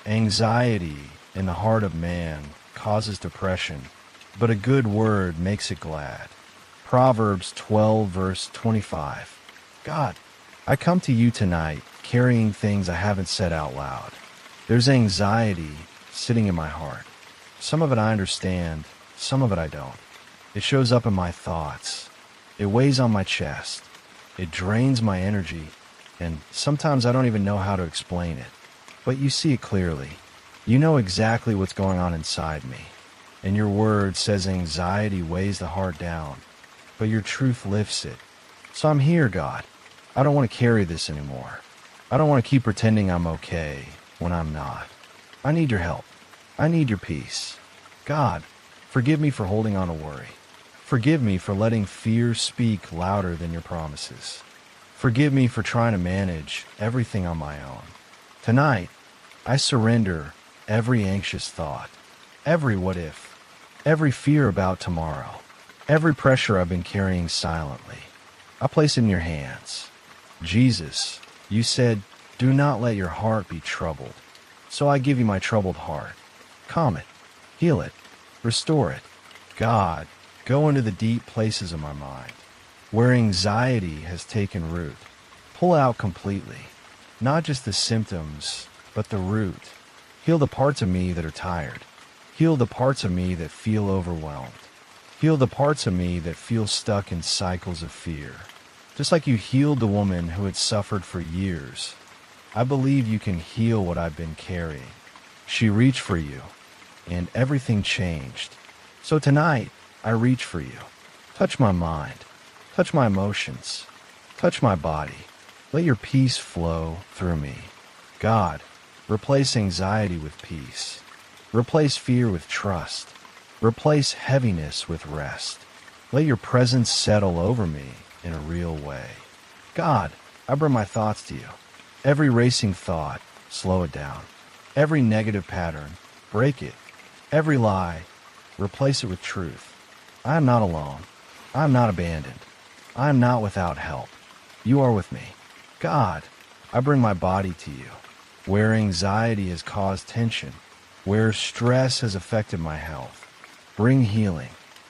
Anxiety in the heart of man causes depression, but a good word makes it glad. Proverbs 12, verse 25. God, I come to you tonight carrying things I haven't said out loud. There's anxiety sitting in my heart. Some of it I understand, some of it I don't. It shows up in my thoughts. It weighs on my chest. It drains my energy, and sometimes I don't even know how to explain it. But you see it clearly. You know exactly what's going on inside me. And your word says anxiety weighs the heart down, but your truth lifts it. So I'm here, God. I don't want to carry this anymore. I don't want to keep pretending I'm okay when I'm not. I need your help. I need your peace. God, forgive me for holding on to worry. Forgive me for letting fear speak louder than your promises. Forgive me for trying to manage everything on my own. Tonight, I surrender every anxious thought, every what if, every fear about tomorrow, every pressure I've been carrying silently. I place it in your hands. Jesus, you said, do not let your heart be troubled. So I give you my troubled heart. Calm it, heal it, restore it. God, go into the deep places of my mind, where anxiety has taken root. Pull out completely, not just the symptoms, but the root. Heal the parts of me that are tired. Heal the parts of me that feel overwhelmed. Heal the parts of me that feel stuck in cycles of fear. Just like you healed the woman who had suffered for years, I believe you can heal what I've been carrying. She reached for you, and everything changed. So tonight, I reach for you. Touch my mind. Touch my emotions. Touch my body. Let your peace flow through me. God, replace anxiety with peace. Replace fear with trust. Replace heaviness with rest. Let your presence settle over me in a real way. God, I bring my thoughts to you. Every racing thought, slow it down. Every negative pattern, break it. Every lie, replace it with truth. I am not alone. I am not abandoned. I am not without help. You are with me. God, I bring my body to you. Where anxiety has caused tension, where stress has affected my health, bring healing.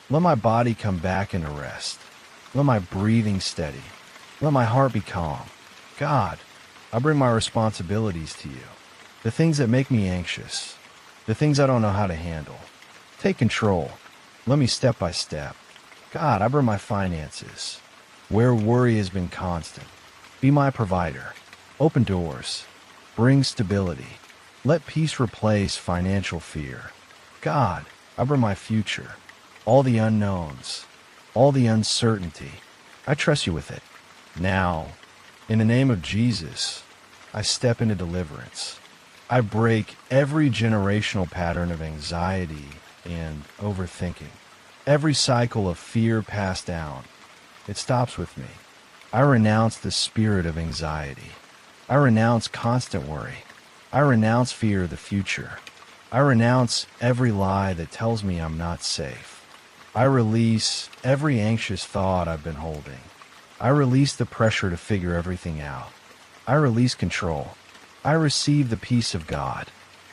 Let my body come back into rest. Let my breathing steady. Let my heart be calm. God, I bring my responsibilities to you. The things that make me anxious. The things I don't know how to handle. Take control. Let me step by step. God, I bring my finances. Where worry has been constant, be my provider. Open doors. Bring stability. Let peace replace financial fear. God, I bring my future. All the unknowns. All the uncertainty. I trust you with it. Now, in the name of Jesus, I step into deliverance. I break every generational pattern of anxiety and overthinking. Every cycle of fear passed down. It stops with me. I renounce the spirit of anxiety. I renounce constant worry. I renounce fear of the future. I renounce every lie that tells me I'm not safe. I release every anxious thought I've been holding. I release the pressure to figure everything out. I release control. I receive the peace of God.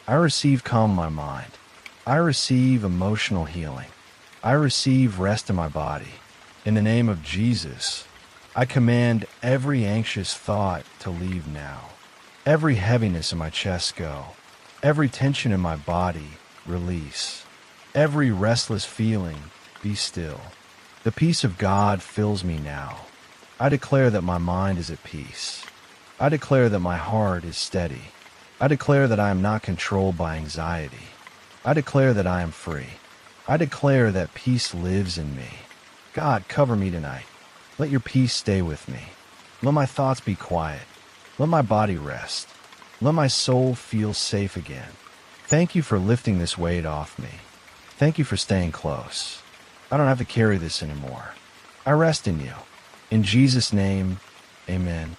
I receive calm in my mind. I receive emotional healing. I receive rest in my body. In the name of Jesus, I command every anxious thought to leave now. Every heaviness in my chest go. Every tension in my body release. Every restless feeling be still. The peace of God fills me now. I declare that my mind is at peace. I declare that my heart is steady. I declare that I am not controlled by anxiety. I declare that I am free. I declare that peace lives in me. God, cover me tonight. Let your peace stay with me. Let my thoughts be quiet. Let my body rest. Let my soul feel safe again. Thank you for lifting this weight off me. Thank you for staying close. I don't have to carry this anymore. I rest in you. In Jesus' name, amen.